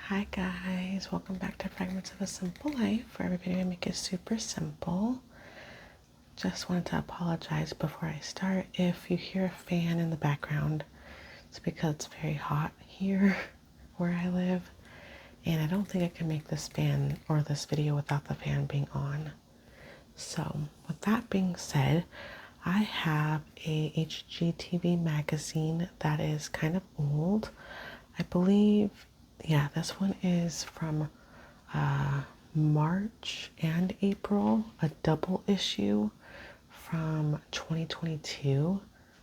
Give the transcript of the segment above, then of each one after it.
Hi guys, welcome back to Fragments of a Simple Life, where every video I make is super simple. Just wanted to apologize before I start if you hear a fan in the background. It's because it's very hot here where I live, and I don't think I can make this fan or this video without the fan being on. So with that being said, I have a HGTV magazine that is kind of old. I believe, yeah, this one is from March and April, a double issue from 2022.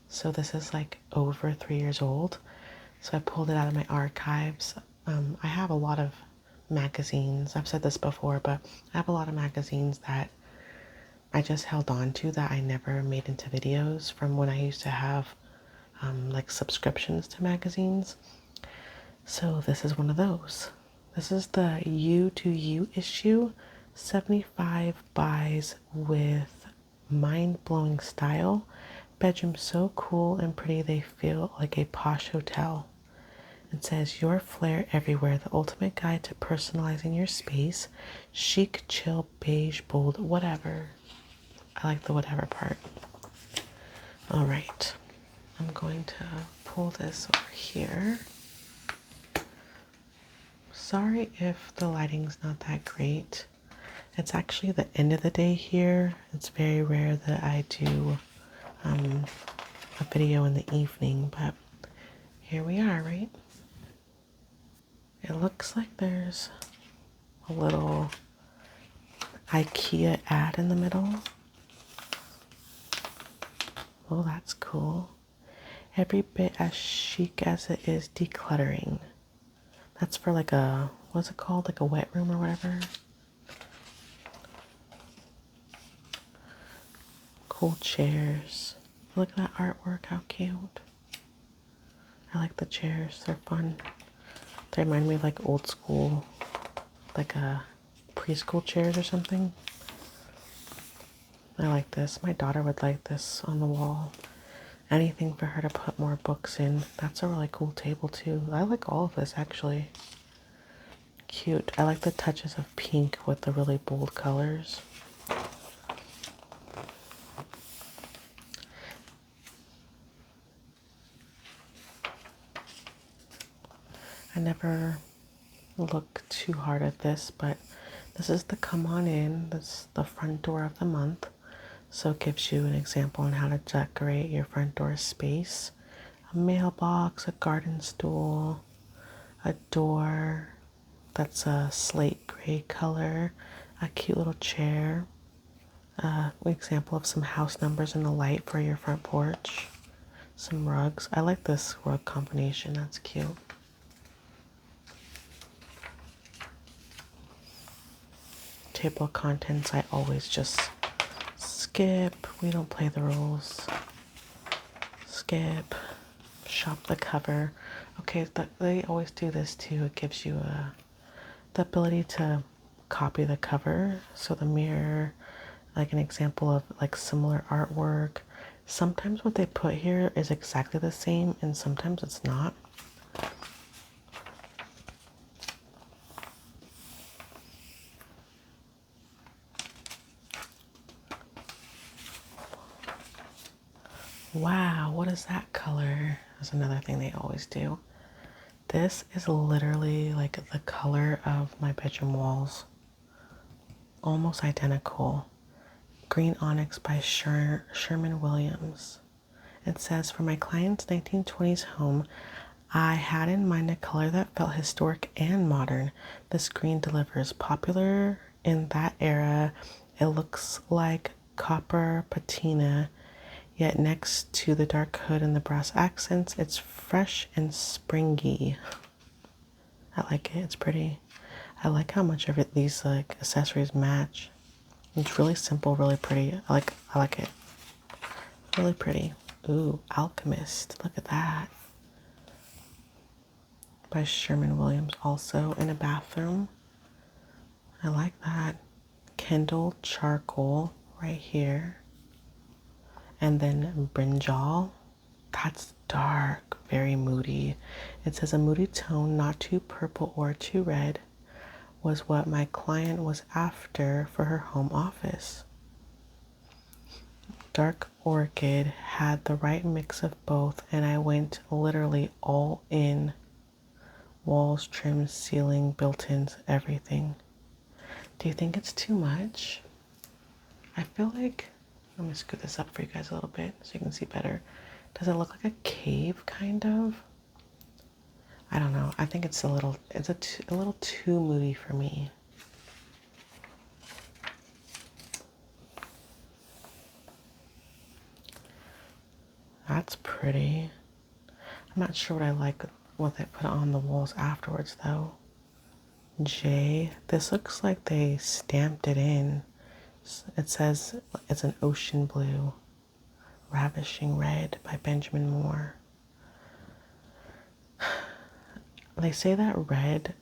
So this is like over 3 years old. So I pulled it out of my archives. I have a lot of magazines. I've said this before, but I have a lot of magazines that I just held on to that I never made into videos from when I used to have like subscriptions to magazines. So this is one of those. This is the U to U issue, 75 buys with mind-blowing style. Bedroom so cool and pretty they feel like a posh hotel. It says your flair everywhere, the ultimate guide to personalizing your space. Chic, chill, beige, bold, whatever. I like the whatever part. All right, I'm going to pull this over here. Sorry if the lighting's not that great. It's actually the end of the day here. It's very rare that I do a video in the evening, but here we are, right? It looks like there's a little IKEA ad in the middle. Oh, that's cool. Every bit as chic as it is decluttering. That's for like a, what's it called? Like a wet room or whatever. Cool chairs. Look at that artwork, how cute. I like the chairs, they're fun. They remind me of like old school, like preschool chairs or something. I like this. My daughter would like this on the wall. Anything for her to put more books in. That's a really cool table too. I like all of this actually. Cute. I like the touches of pink with the really bold colors. I never look too hard at this, but this is the come on in. This is the front door of the month. So it gives you an example on how to decorate your front door space. A mailbox, a garden stool, a door that's a slate gray color, a cute little chair, an example of some house numbers in the light for your front porch, some rugs. I like this rug combination, that's cute. Table of contents, I always just skip. We don't play the rules. Skip. Shop the cover. Okay, they always do this too. It gives you the ability to copy the cover. So the mirror, like an example of like similar artwork. Sometimes what they put here is exactly the same and sometimes it's not. Wow, what is that color? That's another thing they always do. This is literally like the color of my bedroom walls. Almost identical. Green Onyx by Sherman Williams. It says, for my client's 1920s home, I had in mind a color that felt historic and modern. This green delivers. Popular in that era, it looks like copper patina, yet next to the dark hood and the brass accents, it's fresh and springy. I like it, it's pretty. I like how much of it these like accessories match. It's really simple, really pretty. I like it. Really pretty. Ooh, Alchemist. Look at that. By Sherman Williams, also in a bathroom. I like that. Kindle charcoal right here. And then brinjal. That's dark. very moody. It says a moody tone, not too purple or too red, was what my client was after for her home office. Dark orchid had the right mix of both, and I went literally all in. Walls, trim, ceiling, built-ins, everything. Do you think it's too much? I feel like, let me scoot this up for you guys a little bit so you can see better. Does it look like a cave, kind of? I don't know. I think it's a little too moody for me. That's pretty. I'm not sure what I like what they put on the walls afterwards though. J, this looks like they stamped it in. It says it's an ocean blue. Ravishing Red by Benjamin Moore. They say that red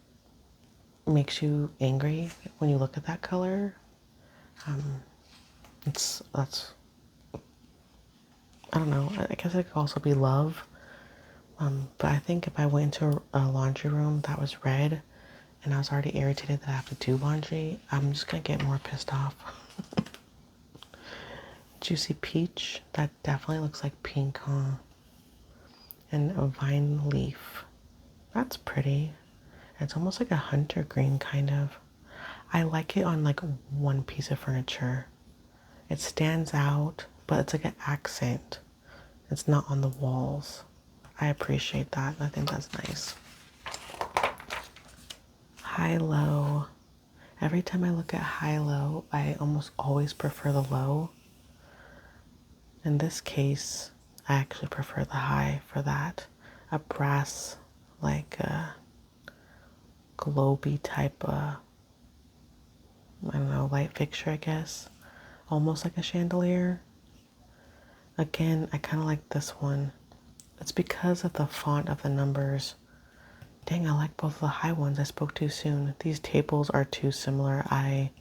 makes you angry when you look at that color. That's I don't know. I guess it could also be love. But I think if I went into a laundry room that was red and I was already irritated that I have to do laundry, I'm just gonna get more pissed off. Juicy Peach, that definitely looks like pink, huh? And a vine leaf. That's pretty. It's almost like a hunter green, kind of. I like it on like one piece of furniture. It stands out, but it's like an accent. It's not on the walls. I appreciate that. I think that's nice. High-low. Every time I look at high-low, I almost always prefer the low. In this case, I actually prefer the high for that. A brass, like a globy type, I don't know, light fixture, I guess. Almost like a chandelier. Again, I kind of like this one. It's because of the font of the numbers. Dang, I like both of the high ones. I spoke too soon. These tables are too similar. I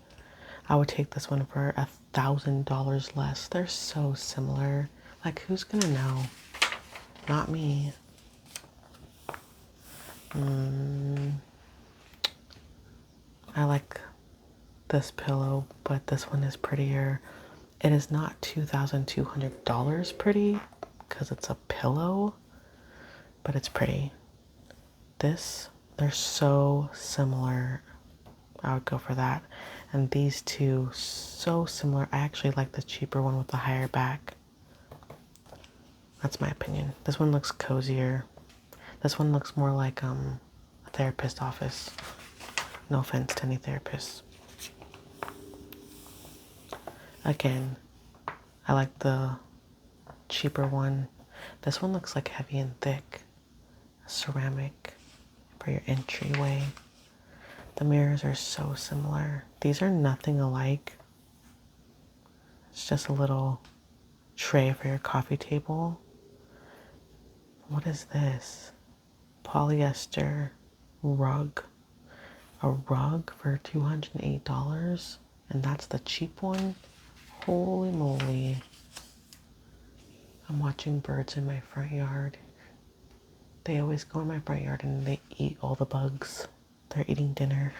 would take this one for $1,000 less. They're so similar. Like, who's gonna know? Not me. I like this pillow, but this one is prettier. It is not $2,200 pretty because it's a pillow, but it's pretty. This, they're so similar. I would go for that. And these two, so similar. I actually like the cheaper one with the higher back. That's my opinion. This one looks cozier. This one looks more like a therapist office. No offense to any therapists. Again, I like the cheaper one. This one looks like heavy and thick. Ceramic for your entryway. The mirrors are so similar. These are nothing alike. It's just a little tray for your coffee table. What is this? Polyester rug. A rug for $208, and that's the cheap one? Holy moly. I'm watching birds in my front yard. They always go in my front yard and they eat all the bugs. They're eating dinner.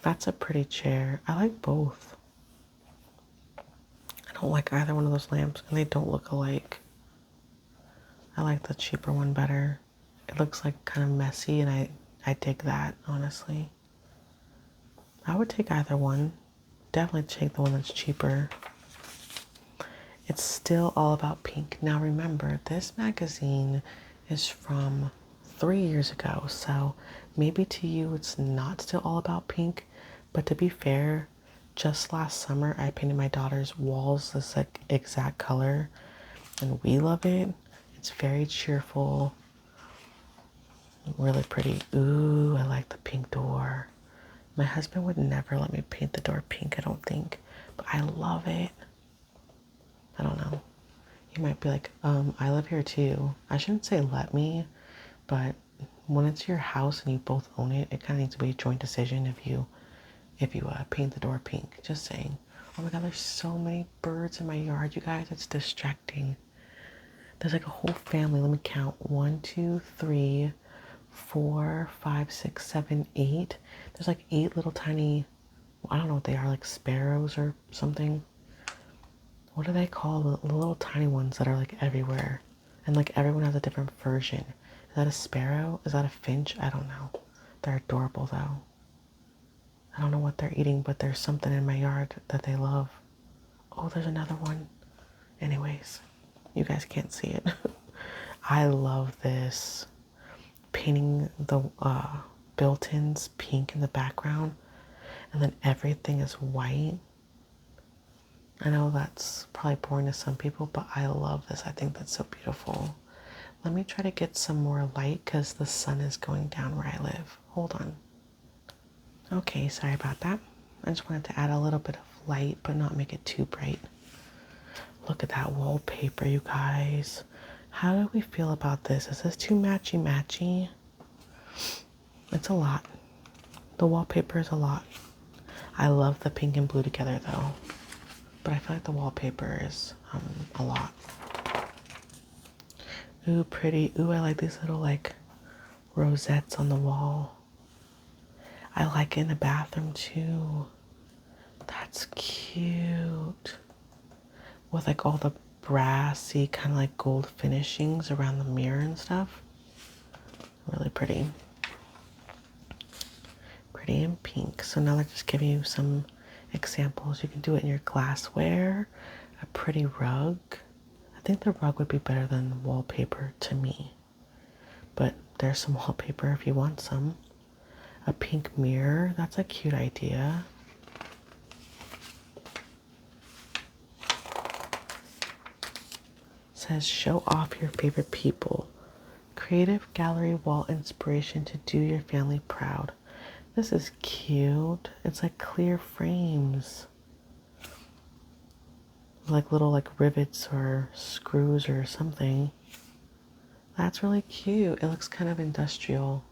That's a pretty chair. I like both. I don't like either one of those lamps, and they don't look alike. I like the cheaper one better. It looks like kind of messy, and I dig that, honestly. I would take either one. Definitely take the one that's cheaper. It's still all about pink. Now remember, this magazine is from 3 years ago, so maybe to you it's not still all about pink, but to be fair, just last summer I painted my daughter's walls this like exact color, and we love it. It's very cheerful, really pretty. Ooh, I like the pink door. My husband would never let me paint the door pink, I don't think, but I love it. I don't know. You might be like, I live here too. I shouldn't say let me, but when it's your house and you both own it, it kind of needs to be a joint decision if you paint the door pink. Just saying. Oh my god, there's so many birds in my yard, you guys. It's distracting. There's like a whole family. Let me count. 1, 2, 3, 4, 5, 6, 7, 8. There's like 8 little tiny, I don't know what they are, like sparrows or something. What do they call the little tiny ones that are like everywhere? And like everyone has a different version. Is that a sparrow? Is that a finch? I don't know. They're adorable though. I don't know what they're eating, but there's something in my yard that they love. Oh, there's another one. Anyways, you guys can't see it. I love this. Painting the built-ins pink in the background, and then everything is white. I know that's probably boring to some people, but I love this. I think that's so beautiful. Let me try to get some more light because the sun is going down where I live. Hold on. Okay, sorry about that. I just wanted to add a little bit of light, but not make it too bright. Look at that wallpaper, you guys. How do we feel about this? Is this too matchy-matchy? It's a lot. The wallpaper is a lot. I love the pink and blue together though, but I feel like the wallpaper is a lot. Ooh, pretty. Ooh, I like these little like rosettes on the wall. I like it in the bathroom too. That's cute. With like all the brassy kind of like gold finishings around the mirror and stuff. Really pretty. Pretty and pink. So now let's just give you some examples. You can do it in your glassware, a pretty rug. I think the rug would be better than wallpaper to me, but there's some wallpaper if you want some. A pink mirror, that's a cute idea. It says show off your favorite people. Creative gallery wall inspiration to do your family proud. This is cute. It's like clear frames. Like little like rivets or screws or something. That's really cute. It looks kind of industrial.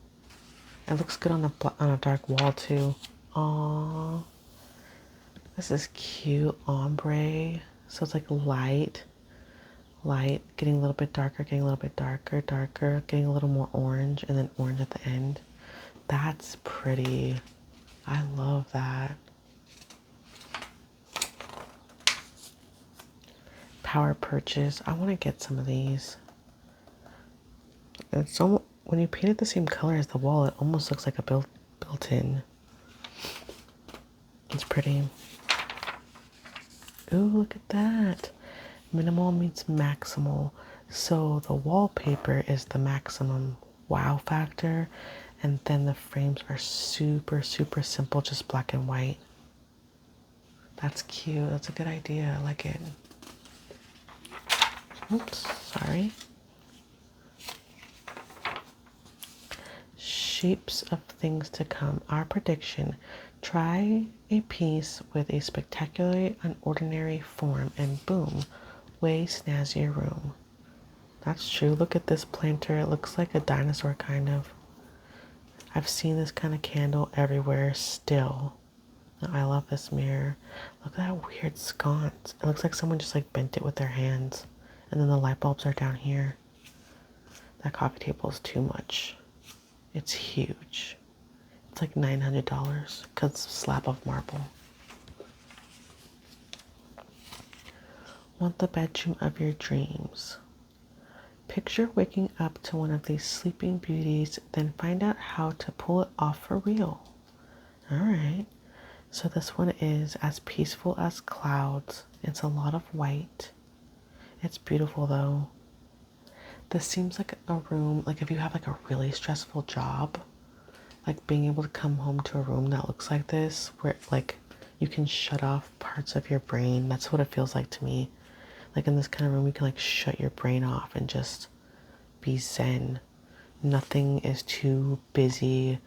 It looks good on a dark wall too. Aww. This is cute ombre. So it's like light, getting a little bit darker, getting a little bit darker, getting a little more orange, and then orange at the end. That's pretty. I love that. Power purchase. I want to get some of these. It's so when you paint it the same color as the wall, it almost looks like a built-in. It's pretty. Ooh, look at that. Minimal meets maximal. So the wallpaper is the maximum wow factor, and then the frames are super, super simple, just black and white. That's cute. That's a good idea. I like it. Oops, sorry. Shapes of things to come. Our prediction. Try a piece with a spectacularly unordinary form and boom, way snazzier room. That's true. Look at this planter. It looks like a dinosaur kind of. I've seen this kind of candle everywhere still. I love this mirror. Look at that weird sconce. It looks like someone just like bent it with their hands. And then the light bulbs are down here. That coffee table is too much. It's huge. It's like $900 because it's a slab of marble. Want the bedroom of your dreams. Picture waking up to one of these sleeping beauties, then find out how to pull it off for real. All right. So this one is as peaceful as clouds. It's a lot of white. It's beautiful though. This seems like a room, like if you have like a really stressful job, like being able to come home to a room that looks like this, where like you can shut off parts of your brain. That's what it feels like to me. Like in this kind of room, you can like shut your brain off and just be zen. Nothing is too busy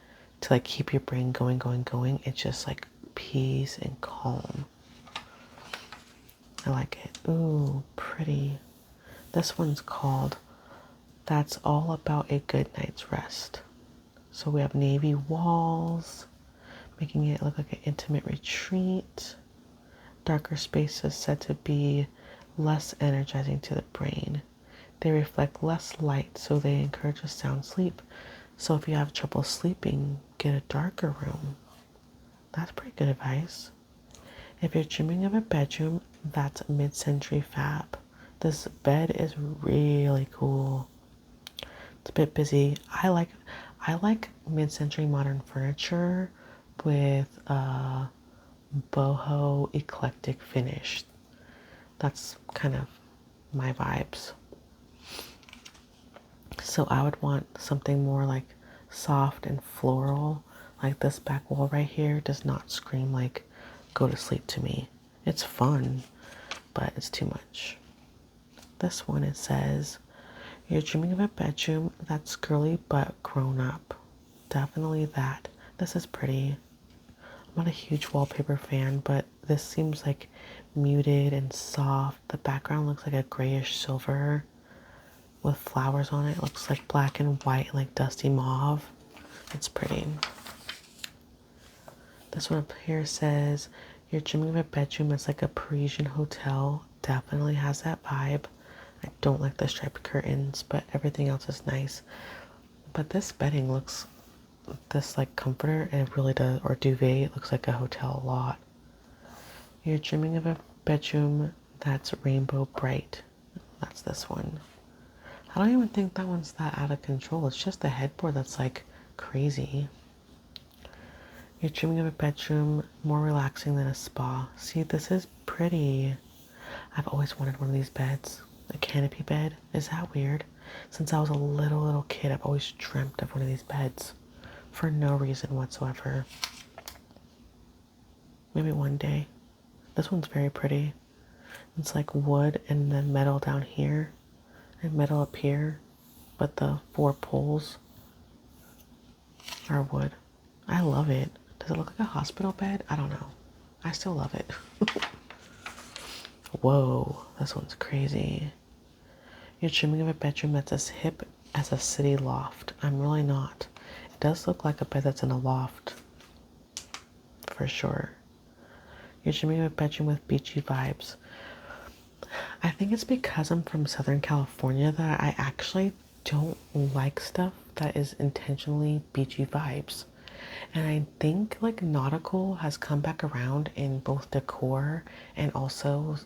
to like keep your brain going. It's just like peace and calm. I like it. Ooh, pretty. This one's called That's All About a Good Night's Rest. So we have navy walls, making it look like an intimate retreat. Darker spaces said to be less energizing to the brain. They reflect less light, so they encourage a sound sleep. So if you have trouble sleeping, get a darker room. That's pretty good advice. If you're dreaming of a bedroom, that's mid-century fab. This bed is really cool. It's a bit busy. I like mid-century modern furniture with a boho eclectic finish. That's kind of my vibes. So I would want something more like soft and floral. Like this back wall right here does not scream like go to sleep to me. It's fun, but it's too much. This one, it says, you're dreaming of a bedroom that's girly but grown up. Definitely that. This is pretty. I'm not a huge wallpaper fan, but this seems like muted and soft. The background looks like a grayish silver with flowers on it. It looks like black and white, like dusty mauve. It's pretty. This one up here says, you're dreaming of a bedroom that's like a Parisian hotel. Definitely has that vibe. I don't like the striped curtains, but everything else is nice. But this bedding looks, this like comforter, and it really does, or duvet, it looks like a hotel a lot. You're dreaming of a bedroom that's rainbow bright. That's this one. I don't even think that one's that out of control. It's just the headboard that's like crazy. You're dreaming of a bedroom more relaxing than a spa. See, this is pretty. I've always wanted one of these beds. A canopy bed. Is that weird? Since I was a little kid, I've always dreamt of one of these beds. For no reason whatsoever. Maybe one day. This one's very pretty. It's like wood and then metal down here. And metal up here. But the 4 poles are wood. I love it. Does it look like a hospital bed? I don't know. I still love it. Whoa, this one's crazy. You're dreaming of a bedroom that's as hip as a city loft. I'm really not. It does look like a bed that's in a loft. For sure. You're dreaming of a bedroom with beachy vibes. I think it's because I'm from Southern California that I actually don't like stuff that is intentionally beachy vibes. And I think like nautical has come back around in both decor and also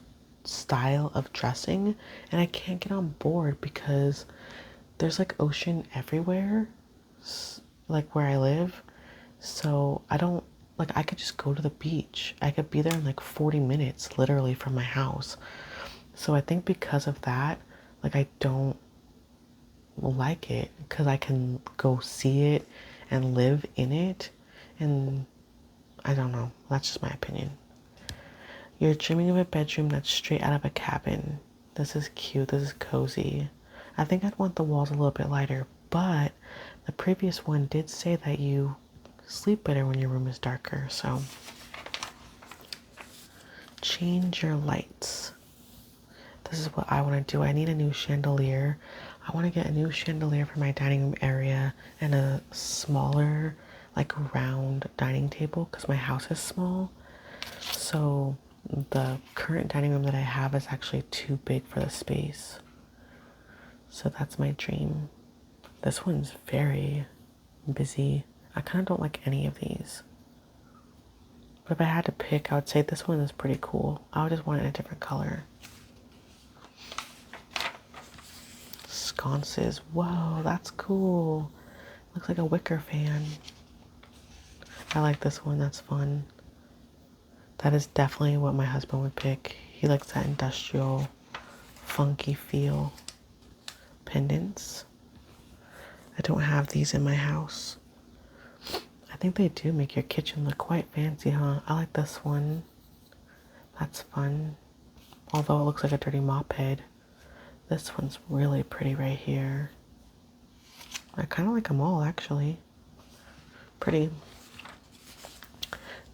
style of dressing, and I can't get on board because there's like ocean everywhere, like where I live. So I don't like, I could just go to the beach. I could be there in like 40 minutes literally from my house. So I think because of that, like I don't like it because I can go see it and live in it. And I don't know, that's just my opinion. You're dreaming of a bedroom that's straight out of a cabin. This is cute, this is cozy. I think I'd want the walls a little bit lighter, but the previous one did say that you sleep better when your room is darker, so change your lights. This is what I want to do. I need a new chandelier. I want to get a new chandelier for my dining room area and a smaller, like round dining table because my house is small. So the current dining room that I have is actually too big for the space. So that's my dream. This one's very busy. I kind of don't like any of these. But if I had to pick, I would say this one is pretty cool. I would just want it in a different color. Sconces. Whoa, that's cool. Looks like a wicker fan. I like this one. That's fun. That is definitely what my husband would pick. He likes that industrial, funky feel. Pendants. I don't have these in my house. I think they do make your kitchen look quite fancy, huh? I like this one. That's fun. Although it looks like a dirty mop head. This one's really pretty right here. I kind of like them all, actually. Pretty.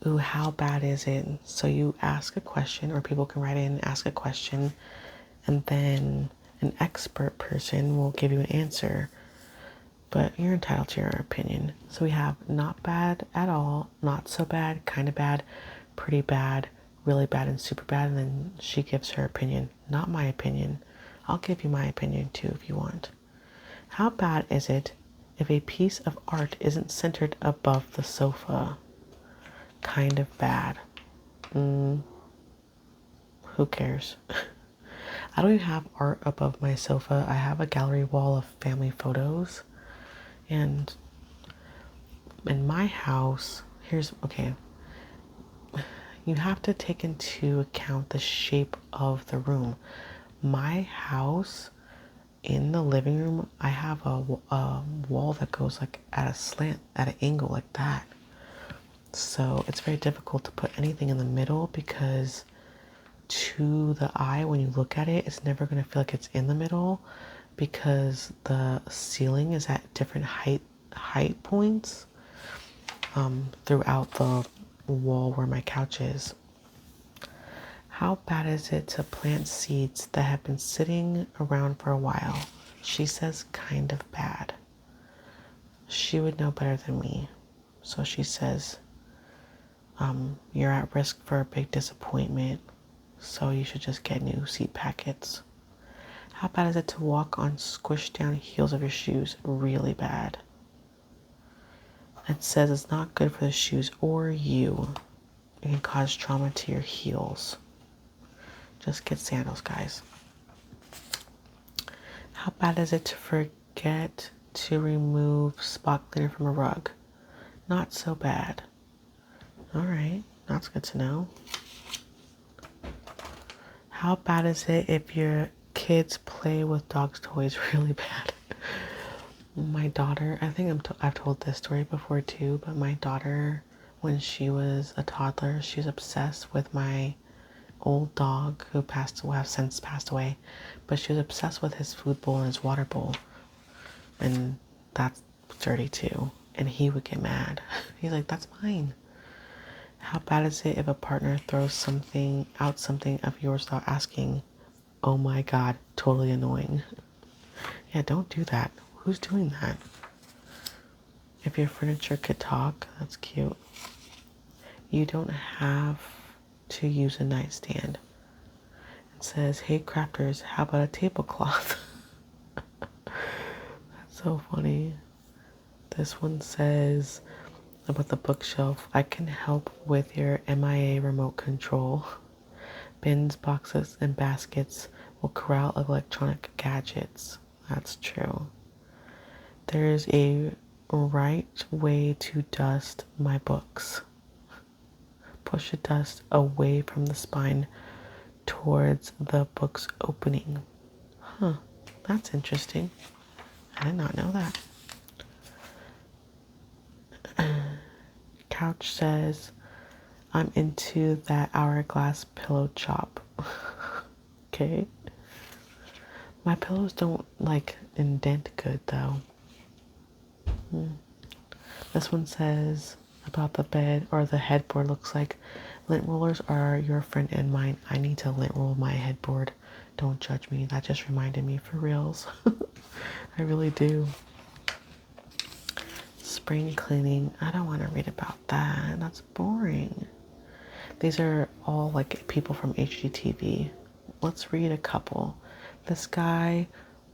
Ooh, how bad is it? So you ask a question, or people can write in and ask a question, and then an expert person will give you an answer. But you're entitled to your opinion. So we have not bad at all, not so bad, kind of bad, pretty bad, really bad, and super bad. And then she gives her opinion. Not my opinion. I'll give you my opinion too if you want. How bad is it if a piece of art isn't centered above the sofa? Kind of bad. Who cares? I don't even have art above my sofa. I have a gallery wall of family photos. And in my house, okay. You have to take into account the shape of the room. My house, in the living room, I have a wall that goes like at a slant, at an angle like that. So it's very difficult to put anything in the middle because to the eye, when you look at it, it's never going to feel like it's in the middle because the ceiling is at different height points throughout the wall where my couch is. How bad is it to plant seeds that have been sitting around for a while? She says kind of bad. She would know better than me. So she says, you're at risk for a big disappointment, so you should just get new seed packets. How bad is it to walk on squished down heels of your shoes? Really bad. It says it's not good for the shoes or you. It can cause trauma to your heels. Just get sandals, guys. How bad is it to forget to remove spot cleaner from a rug? Not so bad. All right, that's good to know. How bad is it if your kids play with dogs' toys really bad? My daughter, I think I've told this story before too, but my daughter, when she was a toddler, she was obsessed with my old dog who have since passed away, but she was obsessed with his food bowl and his water bowl, and that's dirty too. And he would get mad. He's like, "That's mine." How bad is it if a partner throws something of yours without asking? Oh my god, totally annoying. Yeah, don't do that. Who's doing that? If your furniture could talk, that's cute. You don't have to use a nightstand. It says, hey crafters, how about a tablecloth? That's so funny. This one says about the bookshelf, I can help with your MIA remote control. Bins, boxes, and baskets will corral electronic gadgets. That's true. There's a right way to dust my books. Push the dust away from the spine towards the book's opening. Huh, that's interesting. I did not know that. Couch says, I'm into that hourglass pillow chop. Okay. My pillows don't indent good though. This one says about the bed or the headboard looks like lint rollers are your friend and mine. I need to lint roll my headboard. Don't judge me. That just reminded me for reals. I really do. Spring cleaning. I don't want to read about that. That's boring. These are all people from HGTV. Let's read a couple. This guy,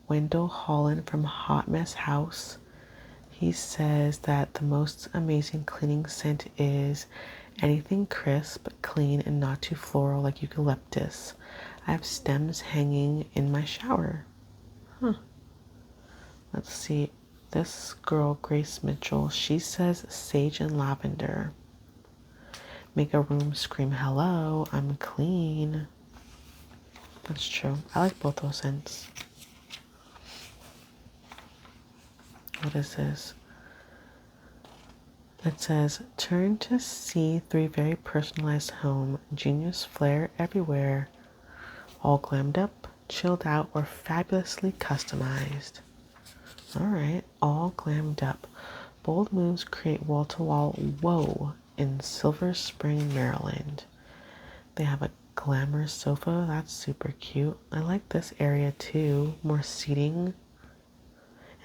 Wendell Holland from Hot Mess House. He says that the most amazing cleaning scent is anything crisp, clean, and not too floral like eucalyptus. I have stems hanging in my shower. Huh. Let's see. This girl, Grace Mitchell, she says sage and lavender. Make a room scream, hello, I'm clean. That's true. I like both those scents. What is this? It says, turn to see 3 very personalized home. Genius flair everywhere. All glammed up, chilled out, or fabulously customized. Alright, all glammed up. Bold moves create wall-to-wall whoa in Silver Spring, Maryland. They have a glamorous sofa. That's super cute. I like this area too. More seating.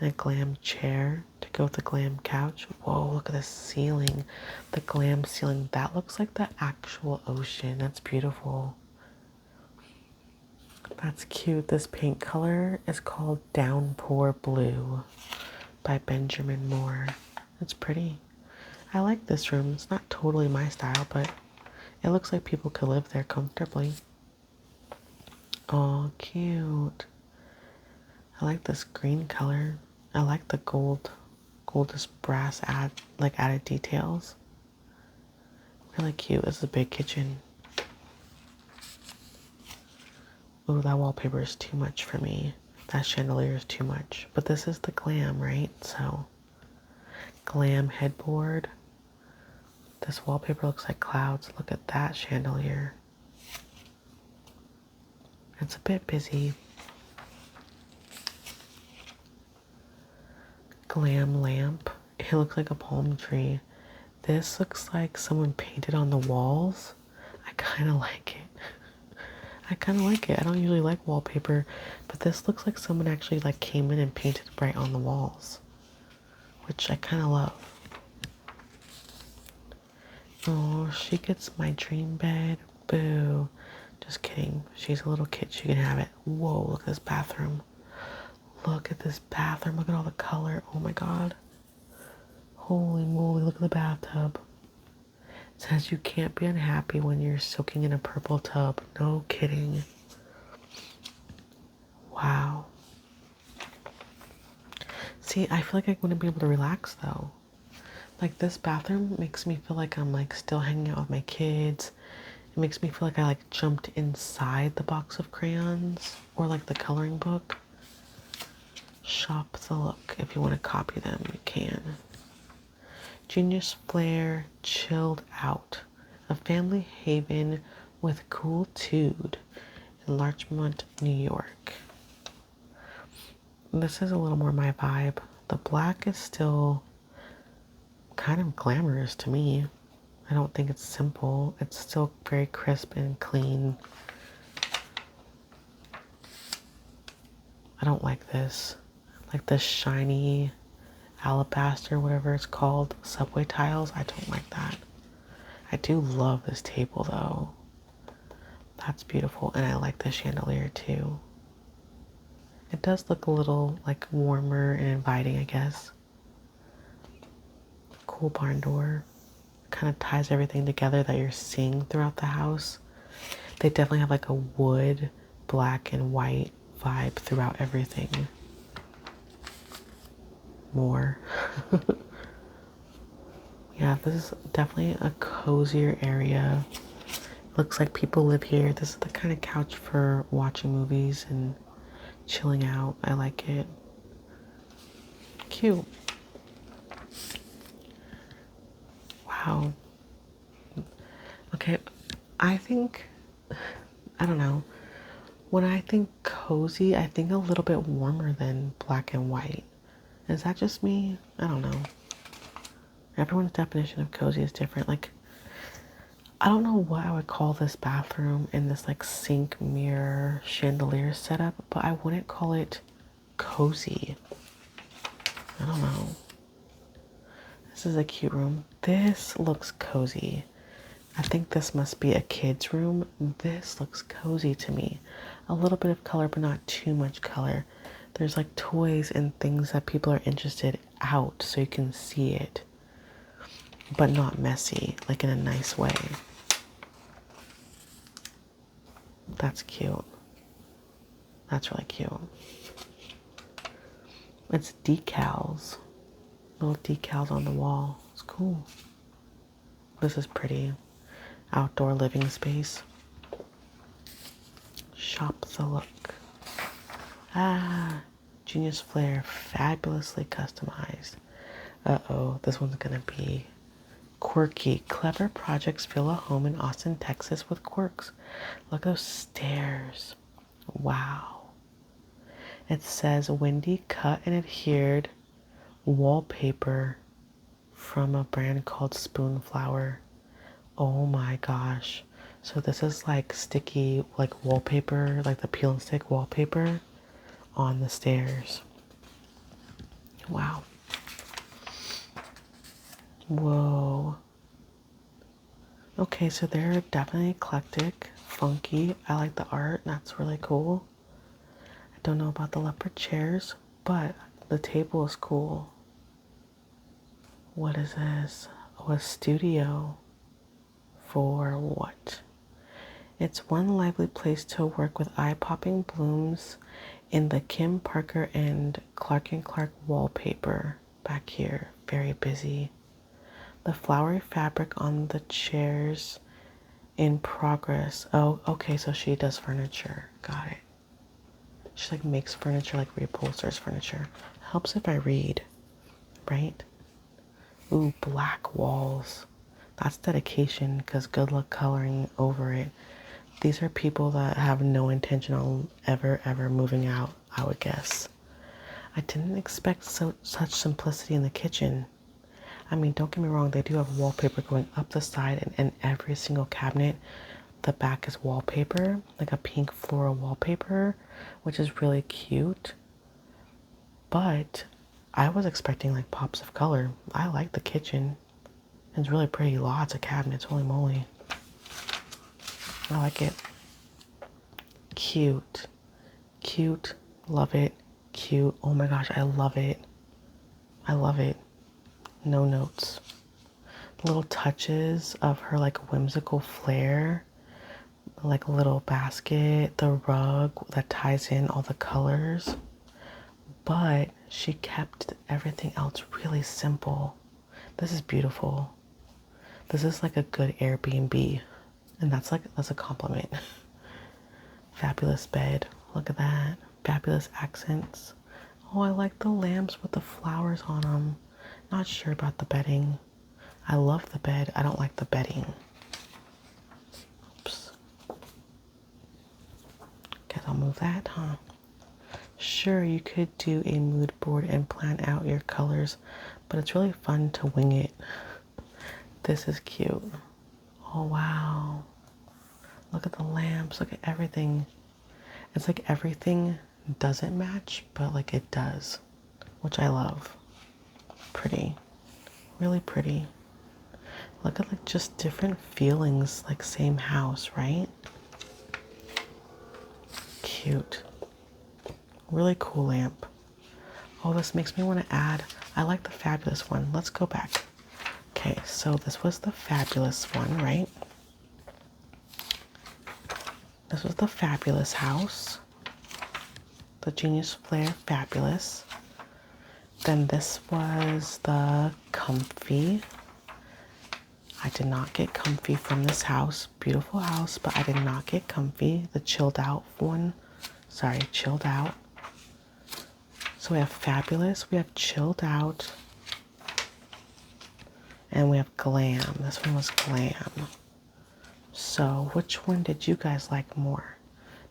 And a glam chair to go with the glam couch. Whoa, look at the ceiling. The glam ceiling. That looks like the actual ocean. That's beautiful. That's cute. This paint color is called Downpour Blue by Benjamin Moore. It's pretty. I like this room. It's not totally my style, but it looks like people could live there comfortably. Oh, cute. I like this green color. I like the goldish brass added details. Really cute. This is a big kitchen. Ooh, that wallpaper is too much for me. That chandelier is too much. But this is the glam, right? So, glam headboard. This wallpaper looks like clouds. Look at that chandelier. It's a bit busy. Glam lamp. It looks like a palm tree. This looks like someone painted on the walls. I kind of like it. I kind of like it. I don't usually like wallpaper, but this looks like someone actually like came in and painted right on the walls, which I kind of love. Oh, she gets my dream bed. Boo. Just kidding. She's a little kid. She can have it. Whoa, look at this bathroom. Look at this bathroom. Look at all the color. Oh my god. Holy moly, look at the bathtub. It says you can't be unhappy when you're soaking in a purple tub. No kidding. Wow. See, I feel like I wouldn't be able to relax though. Like this bathroom makes me feel like I'm like still hanging out with my kids. It makes me feel like I like jumped inside the box of crayons or like the coloring book. Shop the look. If you want to copy them, you can. Genius Flair Chilled Out. A family haven with cool tude in Larchmont, New York. This is a little more my vibe. The black is still kind of glamorous to me. I don't think it's simple. It's still very crisp and clean. I don't like this. Like this shiny alabaster, whatever it's called, subway tiles. I don't like that. I do love this table though. That's beautiful. And I like the chandelier too. It does look a little like warmer and inviting, I guess. Cool barn door. Kind of ties everything together that you're seeing throughout the house. They definitely have like a wood, black and white vibe throughout everything. More. Yeah, this is definitely a cozier area. Looks like people live here. This is the kind of couch for watching movies and chilling out. I like it. Cute. Wow. Okay, I think, I don't know. When I think cozy, I think a little bit warmer than black and white. Is that just me? I don't know. Everyone's definition of cozy is different. Like, I don't know what I would call this bathroom and this like sink mirror chandelier setup, but I wouldn't call it cozy. I don't know. This is a cute room. This looks cozy. I think this must be a kid's room. This looks cozy to me. A little bit of color, but not too much color. There's like toys and things that people are interested out so you can see it, but not messy, like in a nice way. That's cute. That's really cute. It's decals. Little decals on the wall. It's cool. This is pretty. Outdoor living space. Shop the look. Ah, Genius Flair, fabulously customized. Uh-oh, this one's gonna be quirky. Clever projects fill a home in Austin, Texas with quirks. Look at those stairs. Wow. It says Wendy cut and adhered wallpaper from a brand called Spoonflower. Oh my gosh. So this is like sticky, like wallpaper, like the peel and stick wallpaper on the stairs. Wow. Whoa. Okay, so they're definitely eclectic. funky. I like the art. That's really cool. I don't know about the leopard chairs, but the table is cool. What is this? Oh, a studio. For what? It's one lively place to work with eye-popping blooms in the Kim Parker and Clark & Clark wallpaper. Back here, very busy. The flowery fabric on the chairs in progress. Oh, okay, so she does furniture. Got it. She like makes furniture, like reupholsters furniture. Helps if I read, right? Ooh, black walls. That's dedication, because good luck coloring over it. These are people that have no intention on ever moving out, I would guess. I didn't expect such simplicity in the kitchen. I mean, don't get me wrong, they do have wallpaper going up the side, and every single cabinet, the back is wallpaper, like a pink floral wallpaper, which is really cute. But I was expecting like pops of color. I like the kitchen. It's really pretty. Lots of cabinets. Holy moly. I like it. Cute. Cute. Love it. Cute. Oh my gosh, I love it. I love it. No notes. Little touches of her like whimsical flair. Like a little basket, the rug that ties in all the colors. But she kept everything else really simple. This is beautiful. This is like a good Airbnb. And that's a compliment. Fabulous bed. Look at that. Fabulous accents. Oh, I like the lamps with the flowers on them. Not sure about the bedding. I love the bed. I don't like the bedding. Oops. Guess I'll move that, huh? Sure, you could do a mood board and plan out your colors, but it's really fun to wing it. This is cute. Oh, wow. Look at the lamps. Look at everything. It's like everything doesn't match, but like it does, which I love. Pretty. Really pretty. Look at like just different feelings, like same house, right? Cute. Really cool lamp. Oh, this makes me want to add, I like the fabulous one. Let's go back. Okay, so this was the fabulous one, right? This was the fabulous house. The Genius Flair Fabulous. Then this was the comfy. I did not get comfy from this house. Beautiful house, but I did not get comfy. The chilled out one. Sorry, chilled out. So we have fabulous, we have chilled out, and we have glam. This one was glam. So which one did you guys like more?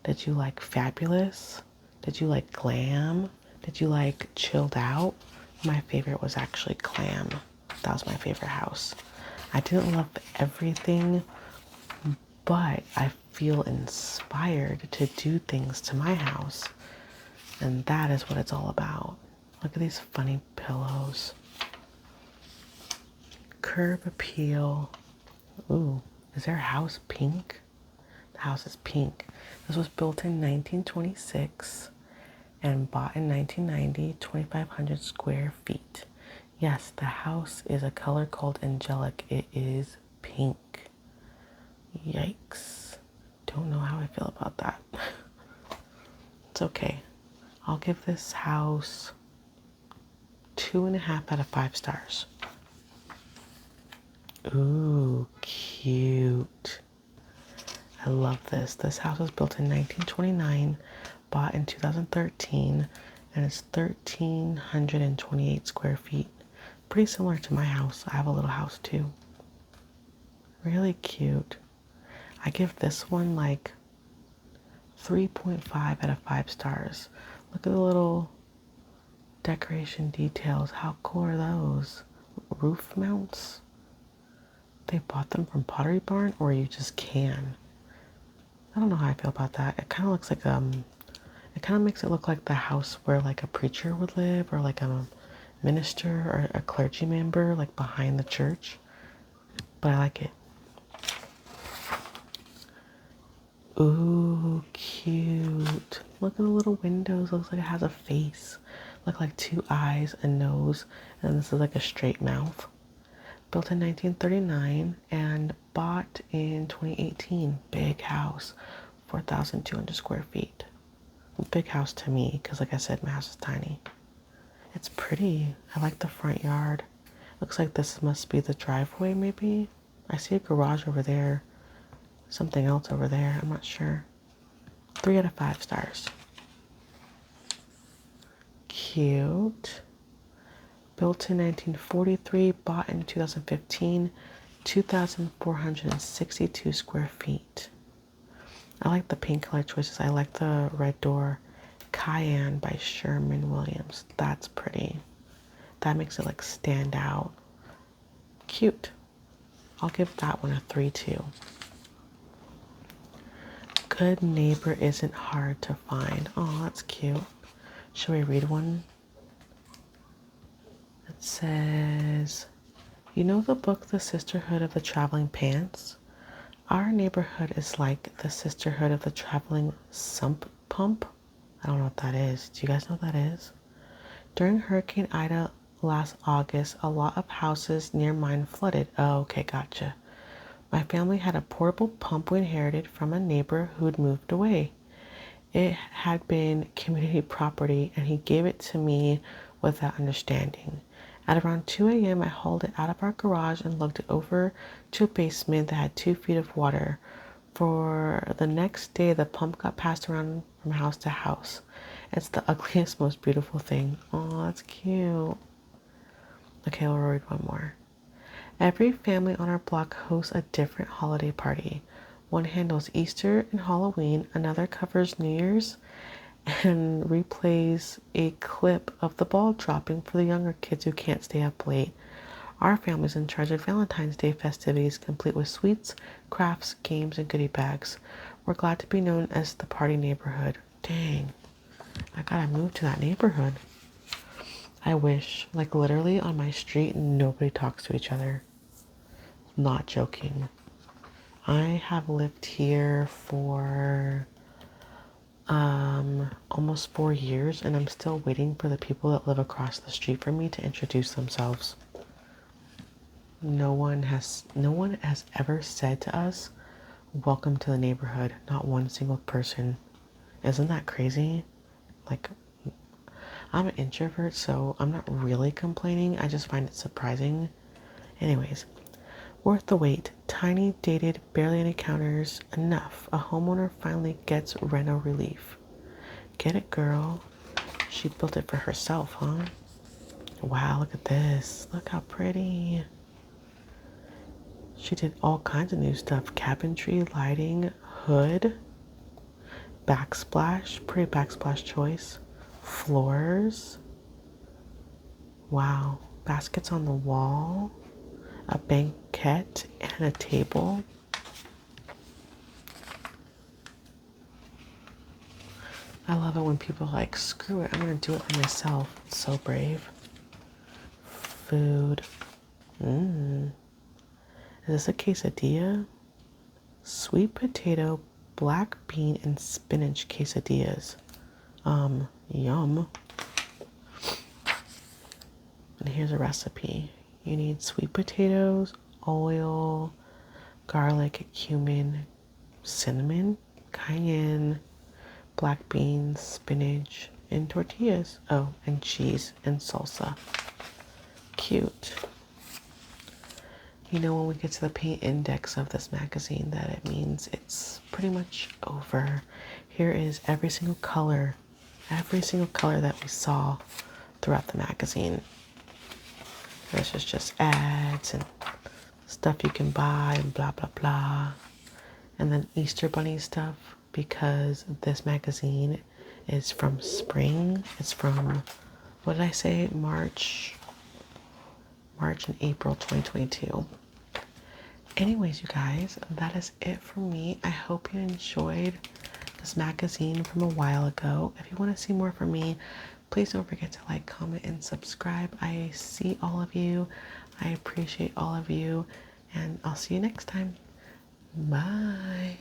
Did you like fabulous? Did you like glam? Did you like chilled out? My favorite was actually glam. That was my favorite house. I didn't love everything, but I feel inspired to do things to my house. And that is what it's all about. Look at these funny pillows. Curb appeal. Ooh, is their house pink? The house is pink. This was built in 1926 and bought in 1990, 2,500 square feet. Yes, the house is a color called angelic. It is pink. Yikes. Don't know how I feel about that. It's okay. I'll give this house 2.5 out of 5 stars. Ooh, cute. I love this. This house was built in 1929, bought in 2013, and it's 1,328 square feet. Pretty similar to my house. I have a little house too. Really cute. I give this one like 3.5 out of 5 stars. Look at the little decoration details. How cool are those? Roof mounts? They bought them from Pottery Barn, or you just can. I don't know how I feel about that. It kind of looks like it kind of makes it look like the house where like a preacher would live, or like a minister or a clergy member, like behind the church. But I like it. Ooh, cute. Look at the little windows. Looks like it has a face. Look like two eyes, a nose, and this is like a straight mouth. Built in 1939 and bought in 2018. Big house, 4,200 square feet. Big house to me because, like I said, my house is tiny. It's pretty. I like the front yard. Looks like this must be the driveway, maybe. I see a garage over there. Something else over there. I'm not sure. 3 out of 5 stars. Cute. Built in 1943, bought in 2015, 2,462 square feet. I like the paint color choices. I like the red door. Cayenne by Sherman Williams. That's pretty. That makes it like stand out. Cute. I'll give that one a 3 too. Good neighbor isn't hard to find. Oh, that's cute. Should we read one? It says, you know the book, The Sisterhood of the Traveling Pants? Our neighborhood is like the Sisterhood of the Traveling Sump Pump. I don't know what that is. Do you guys know what that is? During Hurricane Ida last August, a lot of houses near mine flooded. Oh, okay, gotcha. My family had a portable pump we inherited from a neighbor who'd moved away. It had been community property and he gave it to me with that understanding. At around 2 a.m., I hauled it out of our garage and lugged it over to a basement that had 2 feet of water. For the next day, the pump got passed around from house to house. It's the ugliest, most beautiful thing. Oh, that's cute. Okay, we'll read one more. Every family on our block hosts a different holiday party. One handles Easter and Halloween, another covers New Year's, and replays a clip of the ball dropping for the younger kids who can't stay up late. Our family's in charge of Valentine's Day festivities, complete with sweets, crafts, games, and goodie bags. We're glad to be known as the party neighborhood. Dang, I gotta move to that neighborhood. I wish, like literally on my street, nobody talks to each other. Not joking. I have lived here for almost 4 years and I'm still waiting for the people that live across the street from me to introduce themselves. No one has ever said to us, welcome to the neighborhood. Not one single person. Isn't that crazy? Like, I'm an introvert, so I'm not really complaining. I just find it surprising. Anyways, worth the wait. Tiny, dated, barely any counters. Enough. A homeowner finally gets reno relief. Get it, girl. She built it for herself, huh? Wow, look at this. Look how pretty. She did all kinds of new stuff. Cabinetry, lighting, hood, backsplash. Pretty backsplash choice. Floors. Wow. Baskets on the wall. A banquette and a table. I love it when people are like, screw it, I'm gonna do it for myself. It's so brave. Food. Is this a quesadilla? Sweet potato, black bean, and spinach quesadillas. Yum. And here's a recipe. You need sweet potatoes, oil, garlic, cumin, cinnamon, cayenne, black beans, spinach, and tortillas. Oh, and cheese and salsa. Cute. You know, when we get to the paint index of this magazine, that it means it's pretty much over. Here is every single color that we saw throughout the magazine. This is just ads and stuff you can buy and blah, blah, blah. And then Easter Bunny stuff, because this magazine is from spring. It's from, what did I say? March and April 2022. Anyways, you guys, that is it for me. I hope you enjoyed this magazine from a while ago. If you want to see more from me, please don't forget to like, comment, and subscribe. I see all of you. I appreciate all of you. And I'll see you next time. Bye.